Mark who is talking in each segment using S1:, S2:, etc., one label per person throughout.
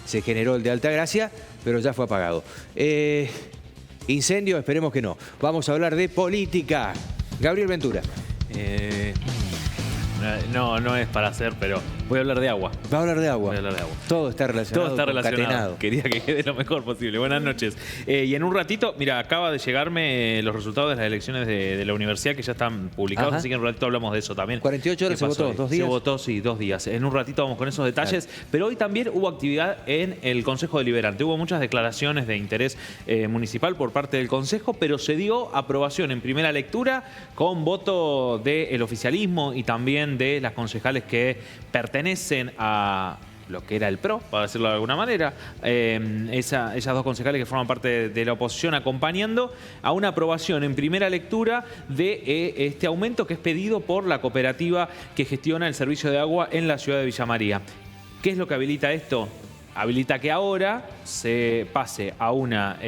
S1: se generó el de Altagracia, pero ya fue apagado. Incendio, esperemos que no. Vamos a hablar de política. Gabriel Ventura.
S2: No es para hacer, pero voy a hablar de agua.
S1: Va a hablar de agua.
S2: Voy a hablar de agua.
S1: Todo está relacionado.
S2: Todo está relacionado.
S1: Concatenado.
S2: Quería que quede lo mejor posible. Buenas noches. Y en un ratito, mira, acaba de llegarme los resultados de las elecciones de la universidad que ya están publicados, así que en un ratito hablamos de eso también.
S1: 48 horas se votó, 2 días.
S2: Se votó, sí, 2 días. En un ratito vamos con esos detalles. Pero hoy también hubo actividad en el Consejo Deliberante. Hubo muchas declaraciones de interés municipal por parte del Consejo, pero se dio aprobación en primera lectura con voto del oficialismo y también de las concejales que pertenecen a lo que era el PRO, para decirlo de alguna manera, esas dos concejales que forman parte de la oposición acompañando a una aprobación en primera lectura de este aumento que es pedido por la cooperativa que gestiona el servicio de agua en la ciudad de Villa María. ¿Qué es lo que habilita esto? Habilita que ahora se pase a una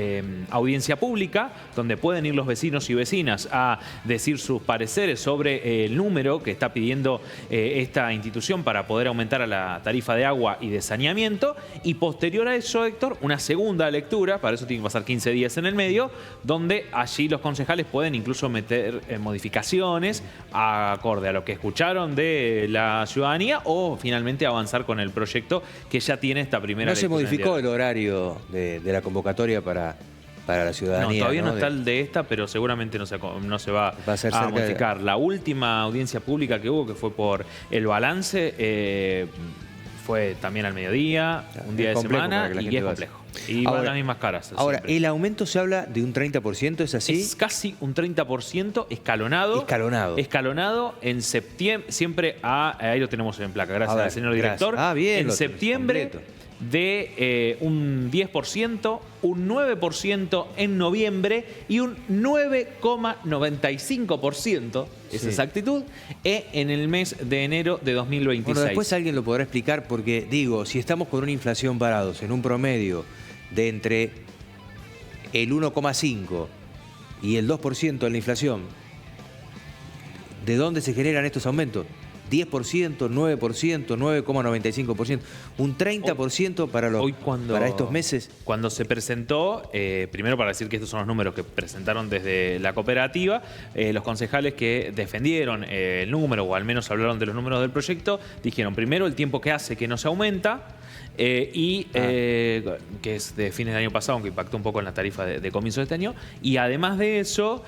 S2: audiencia pública donde pueden ir los vecinos y vecinas a decir sus pareceres sobre el número que está pidiendo esta institución para poder aumentar a la tarifa de agua y de saneamiento. Y posterior a eso, Héctor, una segunda lectura, para eso tiene que pasar 15 días en el medio, donde allí los concejales pueden incluso meter modificaciones acorde a lo que escucharon de la ciudadanía o finalmente avanzar con el proyecto que ya tiene esta primera.
S1: No se modificó el horario de la convocatoria para la ciudadanía.
S2: No, todavía no está el de esta, pero seguramente no se va a modificar. La última audiencia pública que hubo, que fue por el balance, fue también al mediodía, un día de semana, y es complejo. Y van las mismas caras.
S1: Ahora,
S2: siempre.
S1: El aumento se habla de un 30%, ¿es así?
S2: Es casi un 30% escalonado. Escalonado en septiembre, siempre ahí lo tenemos en placa, gracias al señor director.
S1: Bien,
S2: en septiembre de un 10%, un 9% en noviembre y un 9,95%, esa exactitud, en el mes de enero de 2026.
S1: Bueno, después alguien lo podrá explicar porque, digo, si estamos con una inflación parados en un promedio de entre el 1,5 y el 2% en la inflación, ¿de dónde se generan estos aumentos? 10%, 9%, 9,95%, un 30% para estos meses.
S2: Cuando se presentó, primero para decir que estos son los números que presentaron desde la cooperativa, los concejales que defendieron el número, o al menos hablaron de los números del proyecto, dijeron primero el tiempo que hace que no se aumenta, que es de fines del año pasado, aunque impactó un poco en la tarifa de comienzo de este año, y además de eso,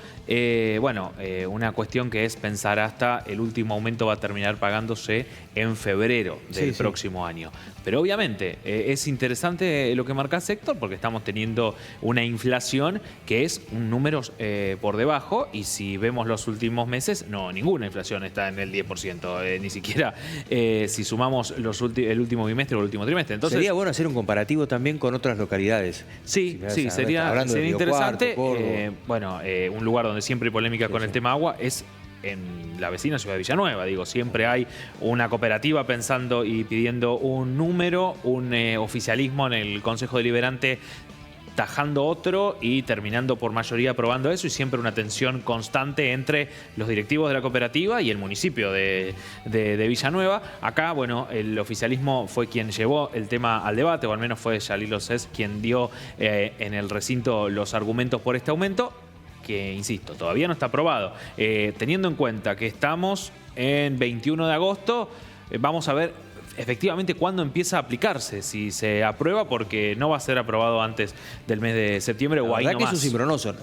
S2: una cuestión que es pensar hasta el último aumento va a terminar pagándose en febrero del próximo año. Pero obviamente es interesante lo que marca Héctor, porque estamos teniendo una inflación que es un número por debajo, y si vemos los últimos meses, ninguna inflación está en el 10%, ni siquiera si sumamos el último bimestre o el último trimestre. Entonces,
S1: sería bueno hacer un comparativo también con otras localidades.
S2: Sí, sería interesante. Un lugar donde siempre hay polémica con el tema agua es en la vecina ciudad de Villanueva. Digo, siempre hay una cooperativa pensando y pidiendo un número, un oficialismo en el Consejo Deliberante tajando otro y terminando por mayoría aprobando eso, y siempre una tensión constante entre los directivos de la cooperativa y el municipio de Villanueva. Acá, el oficialismo fue quien llevó el tema al debate, o al menos fue Yalil Océs quien dio en el recinto los argumentos por este aumento, que, insisto, todavía no está aprobado. Teniendo en cuenta que estamos en 21 de agosto, vamos a ver efectivamente cuándo empieza a aplicarse, si se aprueba, porque no va a ser aprobado antes del mes de septiembre o ahí nomás.
S1: La verdad que es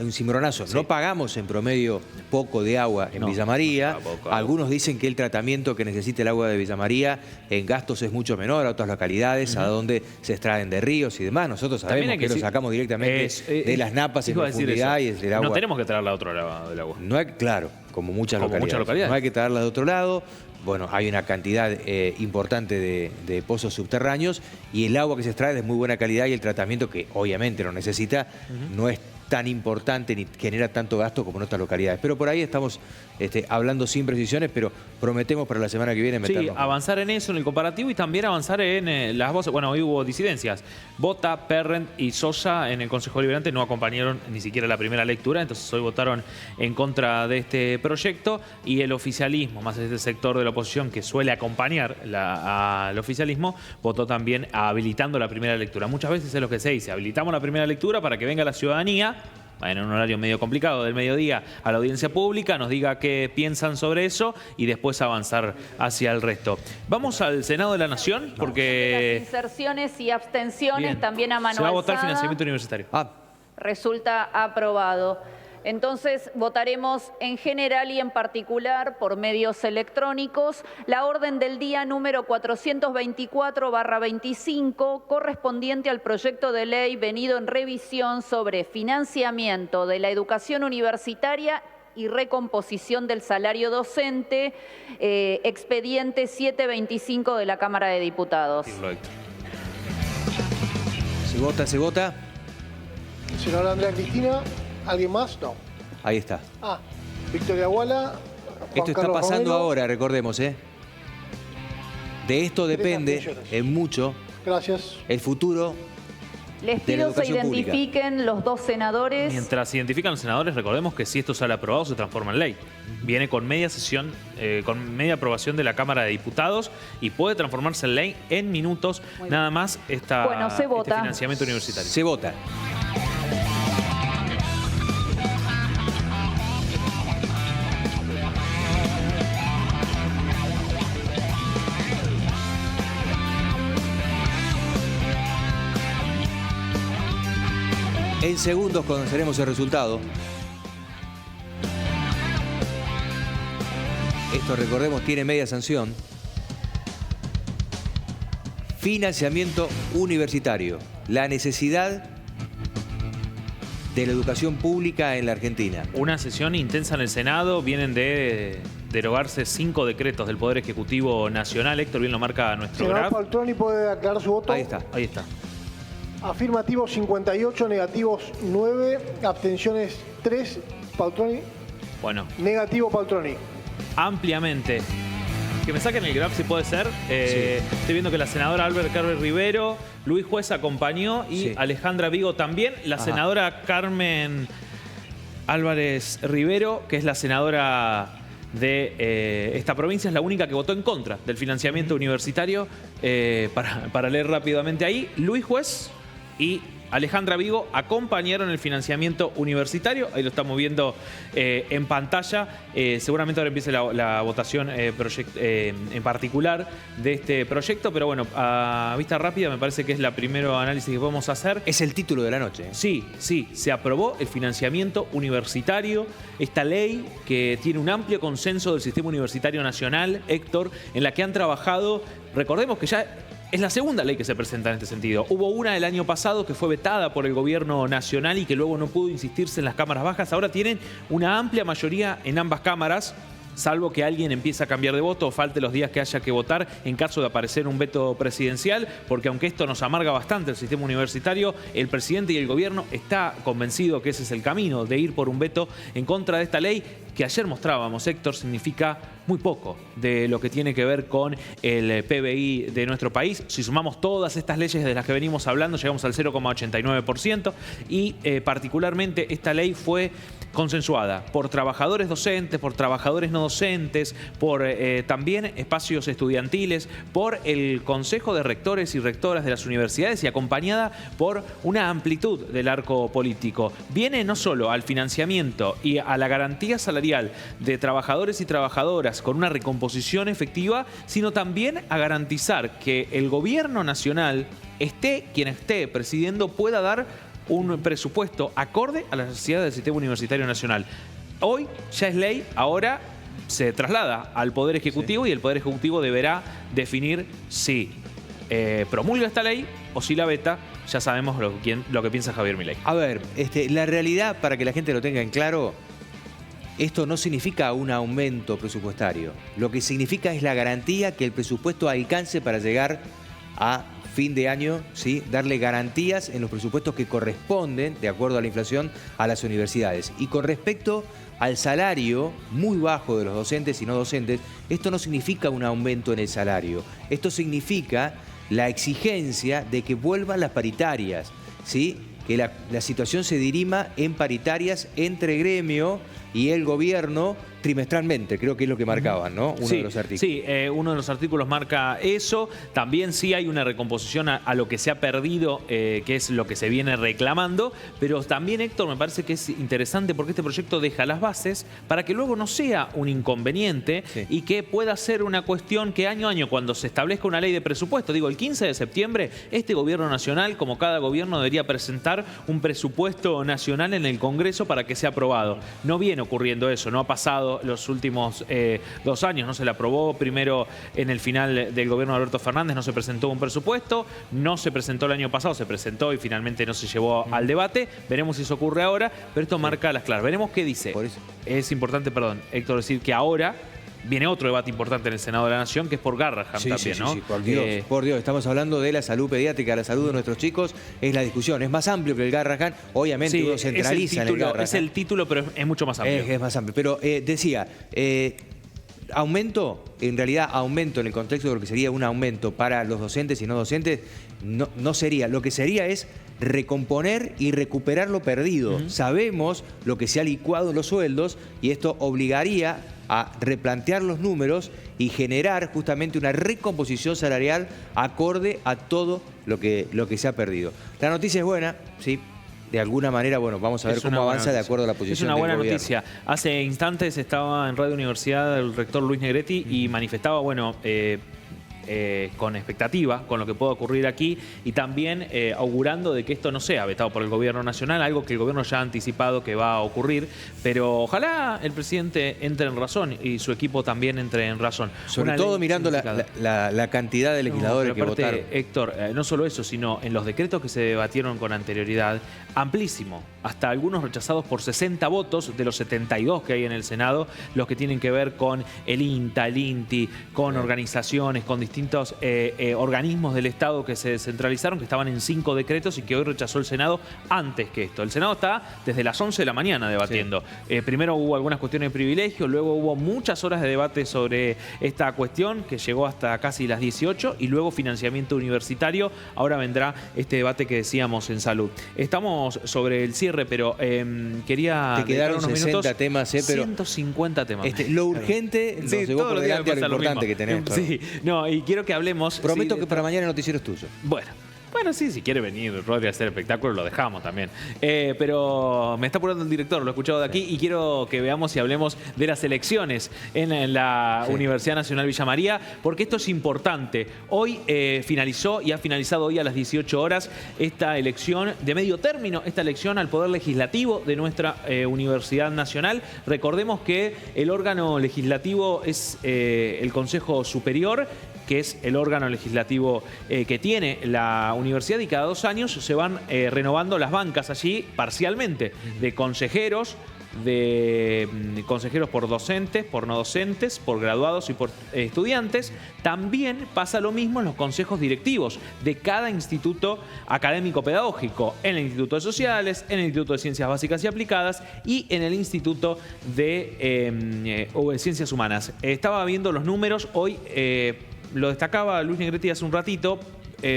S1: un cimbronazo. Sí. No pagamos en promedio poco de agua en Villa María. Algunos dicen que el tratamiento que necesita el agua de Villa María en gastos es mucho menor a otras localidades, a donde se extraen de ríos y demás. Nosotros sabemos que lo sacamos directamente de las napas en profundidad y es del agua.
S2: No tenemos que traerla de otro lado del agua.
S1: No hay, claro, como muchas localidades. No hay que traerla de otro lado. Bueno, hay una cantidad importante de pozos subterráneos y el agua que se extrae es de muy buena calidad, y el tratamiento, que obviamente lo necesita, no es tan importante ni genera tanto gasto como en otras localidades. Pero por ahí estamos hablando sin precisiones, pero prometemos para la semana que viene meternos.
S2: Sí, avanzar en eso, en el comparativo, y también avanzar en las voces. Bueno, hoy hubo disidencias. Bota, Perrent y Sosa en el Consejo Deliberante no acompañaron ni siquiera la primera lectura, entonces hoy votaron en contra de este proyecto, y el oficialismo, más este sector de la oposición que suele acompañar al oficialismo, votó también habilitando la primera lectura. Muchas veces es lo que se dice, habilitamos la primera lectura para que venga la ciudadanía, en un horario medio complicado del mediodía, a la audiencia pública, nos diga qué piensan sobre eso y después avanzar hacia el resto. Vamos al Senado de la Nación, porque...
S3: Las inserciones y abstenciones
S2: Bien.
S3: también a mano
S2: Se va a votar
S3: alzada.
S2: financiamiento universitario.
S3: Resulta aprobado. Entonces votaremos en general y en particular por medios electrónicos la orden del día número 424/25 correspondiente al proyecto de ley venido en revisión sobre financiamiento de la educación universitaria y recomposición del salario docente, expediente 725 de la Cámara de Diputados.
S1: Se vota, se vota.
S4: Senadora Andrea Cristina, ¿alguien más? No.
S1: Ahí está.
S4: Victoria Guala.
S1: Esto está pasando ahora, recordemos, ¿eh? De esto depende
S4: abstenciones.
S1: en mucho
S4: Gracias.
S1: el futuro
S3: Les
S1: de la
S3: pido se
S1: educación pública.
S3: identifiquen los dos senadores.
S2: Mientras se identifican los senadores, recordemos que si esto sale aprobado, se transforma en ley. Viene con media sesión, con media aprobación de la Cámara de Diputados y puede transformarse en ley en minutos, nada más este financiamiento universitario.
S1: Se vota. En segundos conoceremos el resultado. Esto, recordemos, tiene media sanción. Financiamiento universitario. La necesidad de la educación pública en la Argentina.
S2: Una sesión intensa en el Senado. Vienen de derogarse 5 decretos del Poder Ejecutivo Nacional. Héctor, bien lo marca nuestro
S4: Senador
S2: graf.
S4: Paltroni puede aclarar su voto.
S1: Ahí está.
S2: Ahí está.
S4: Afirmativos 58, negativos 9, abstenciones 3. Paltroni.
S2: Bueno,
S4: Negativo Paltroni.
S2: ampliamente. Que me saquen el graf si puede ser. Estoy viendo que la senadora Albert Carver Rivero, Luis Juez acompañó y
S1: Sí.
S2: Alejandra Vigo también. La senadora Carmen Álvarez Rivero, que es la senadora de esta provincia, es la única que votó en contra del financiamiento universitario. Para leer rápidamente ahí, Luis Juez y Alejandra Vigo acompañaron el financiamiento universitario. Ahí lo estamos viendo en pantalla. Seguramente ahora empiece la votación en particular de este proyecto. Pero bueno, a vista rápida me parece que es el primer análisis que podemos hacer.
S1: Es el título de la noche.
S2: Sí, se aprobó el financiamiento universitario, esta ley que tiene un amplio consenso del sistema universitario nacional, Héctor, en la que han trabajado, recordemos que ya es la segunda ley que se presenta en este sentido. Hubo una el año pasado que fue vetada por el gobierno nacional y que luego no pudo insistirse en las cámaras bajas. Ahora tienen una amplia mayoría en ambas cámaras, salvo que alguien empiece a cambiar de voto o falte los días que haya que votar en caso de aparecer un veto presidencial, porque aunque esto nos amarga bastante el sistema universitario, el presidente y el gobierno está convencido que ese es el camino, de ir por un veto en contra de esta ley que ayer mostrábamos, Héctor, significa muy poco de lo que tiene que ver con el PBI de nuestro país. Si sumamos todas estas leyes de las que venimos hablando, llegamos al 0,89% y particularmente esta ley fue consensuada por trabajadores docentes, por trabajadores no docentes, por también espacios estudiantiles, por el Consejo de Rectores y Rectoras de las universidades y acompañada por una amplitud del arco político. Viene no solo al financiamiento y a la garantía salarial de trabajadores y trabajadoras con una recomposición efectiva, sino también a garantizar que el gobierno nacional, esté quien esté presidiendo, pueda dar un presupuesto acorde a las necesidades del sistema universitario nacional. Hoy ya es ley, ahora se traslada al Poder Ejecutivo y el Poder Ejecutivo deberá definir si promulga esta ley o si la veta. Ya sabemos lo que piensa Javier Milei.
S1: A ver, la realidad, para que la gente lo tenga en claro, esto no significa un aumento presupuestario. Lo que significa es la garantía que el presupuesto alcance para llegar a fin de año, ¿sí?, darle garantías en los presupuestos que corresponden, de acuerdo a la inflación, a las universidades. Y con respecto al salario muy bajo de los docentes y no docentes, esto no significa un aumento en el salario. Esto significa la exigencia de que vuelvan las paritarias, ¿sí?, que la situación se dirima en paritarias entre gremio y el gobierno trimestralmente, creo que es lo que marcaban, ¿no? Uno de los artículos.
S2: Sí, uno de los artículos marca eso. También sí hay una recomposición a lo que se ha perdido, que es lo que se viene reclamando. Pero también, Héctor, me parece que es interesante porque este proyecto deja las bases para que luego no sea un inconveniente y que pueda ser una cuestión que año a año, cuando se establezca una ley de presupuesto, digo, el 15 de septiembre, este gobierno nacional, como cada gobierno, debería presentar un presupuesto nacional en el Congreso para que sea aprobado. No viene ocurriendo eso, no ha pasado los últimos 2 años, no se le aprobó primero en el final del gobierno de Alberto Fernández, no se presentó un presupuesto, no se presentó el año pasado, se presentó y finalmente no se llevó al debate. Veremos si eso ocurre ahora, pero esto marca las claras. Veremos qué dice.
S1: Por eso.
S2: Es importante, perdón, Héctor, decir que ahora viene otro debate importante en el Senado de la Nación, que es por Garrahan también, ¿no?
S1: Sí, por Dios, estamos hablando de la salud pediátrica, la salud de nuestros chicos, es la discusión, es más amplio que el Garrahan, obviamente uno centraliza en el Garrahan.
S2: Es el título, pero es mucho más amplio.
S1: Es más amplio, pero decía, aumento, en realidad aumento en el contexto de lo que sería un aumento para los docentes y no docentes, no sería, lo que sería es recomponer y recuperar lo perdido. Sabemos lo que se ha licuado en los sueldos y esto obligaría a replantear los números y generar justamente una recomposición salarial acorde a todo lo que se ha perdido. La noticia es buena, sí. De alguna manera, bueno, vamos a ver cómo avanza de acuerdo a la posición del gobierno. Es una buena noticia.
S2: Hace instantes estaba en Radio Universidad el rector Luis Negretti y manifestaba, bueno, con expectativa con lo que pueda ocurrir aquí y también augurando de que esto no sea vetado por el gobierno nacional, algo que el gobierno ya ha anticipado que va a ocurrir, pero ojalá el presidente entre en razón y su equipo también entre en razón.
S1: Sobre todo mirando la cantidad de legisladores que votaron.
S2: Héctor, no solo eso, sino en los decretos que se debatieron con anterioridad, amplísimo, hasta algunos rechazados por 60 votos de los 72 que hay en el Senado, los que tienen que ver con el INTA, el INTI, con organizaciones, con distintos organismos del Estado que se descentralizaron, que estaban en 5 decretos y que hoy rechazó el Senado antes que esto. El Senado está desde las 11 de la mañana debatiendo. Primero hubo algunas cuestiones de privilegio, luego hubo muchas horas de debate sobre esta cuestión que llegó hasta casi las 18 y luego financiamiento universitario. Ahora vendrá este debate que decíamos en salud. Estamos sobre el cierre, pero quería...
S1: Te quedaron unos 60 minutos, temas, pero
S2: 150 temas.
S1: Lo urgente nos llevó por delante a lo importante que tenemos.
S2: Sí, no, y quiero que hablemos...
S1: Prometo que para mañana el noticiero es tuyo.
S2: Bueno, sí, si quiere venir Rodri a hacer espectáculo, lo dejamos también. Pero me está apurando el director, lo he escuchado de aquí, y quiero que veamos y hablemos de las elecciones en la Universidad Nacional Villa María, porque esto es importante. Hoy finalizó y ha finalizado hoy a las 18 horas esta elección de medio término, esta elección al Poder Legislativo de nuestra Universidad Nacional. Recordemos que el órgano legislativo es el Consejo Superior, que es el órgano legislativo que tiene la universidad, y cada 2 años se van renovando las bancas allí parcialmente de consejeros por docentes, por no docentes, por graduados y por estudiantes. También pasa lo mismo en los consejos directivos de cada instituto académico pedagógico, en el Instituto de Sociales, en el Instituto de Ciencias Básicas y Aplicadas y en el Instituto de Ciencias Humanas. Estaba viendo los números hoy. Lo destacaba Luis Negretti hace un ratito.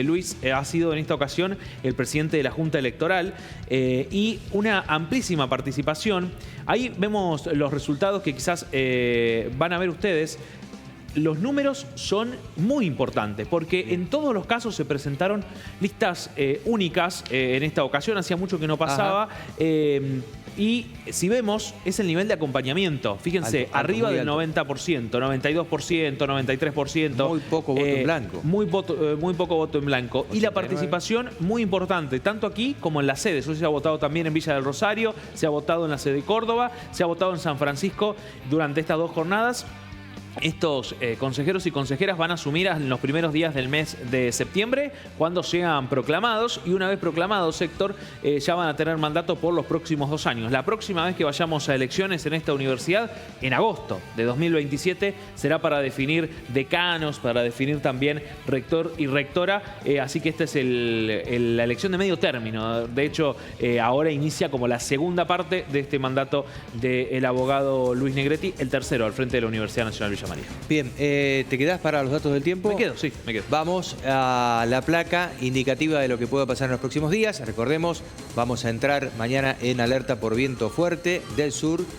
S2: Luis ha sido en esta ocasión el presidente de la Junta Electoral y una amplísima participación. Ahí vemos los resultados que quizás van a ver ustedes. Los números son muy importantes porque en todos los casos se presentaron listas únicas en esta ocasión. Hacía mucho que no pasaba. Y si vemos, es el nivel de acompañamiento. Fíjense, arriba del 90%, 92%, 93%.
S1: Muy poco voto en blanco.
S2: Muy poco voto en blanco. 89. Y la participación muy importante, tanto aquí como en la sede. Eso se ha votado también en Villa del Rosario, se ha votado en la sede de Córdoba, se ha votado en San Francisco durante estas 2 jornadas. estos consejeros y consejeras van a asumir en los primeros días del mes de septiembre, cuando sean proclamados, y una vez proclamados, Héctor, ya van a tener mandato por los próximos 2 años. La próxima vez que vayamos a elecciones en esta universidad, en agosto de 2027, será para definir decanos, para definir también rector y rectora, así que esta es la elección de medio término. De hecho, ahora inicia como la segunda parte de este mandato del abogado Luis Negretti, el tercero al frente de la Universidad Nacional Villa María.
S1: Bien, ¿te quedás para los datos del tiempo?
S2: Me quedo, sí, me quedo.
S1: Vamos a la placa indicativa de lo que pueda pasar en los próximos días. Recordemos, vamos a entrar mañana en alerta por viento fuerte del sur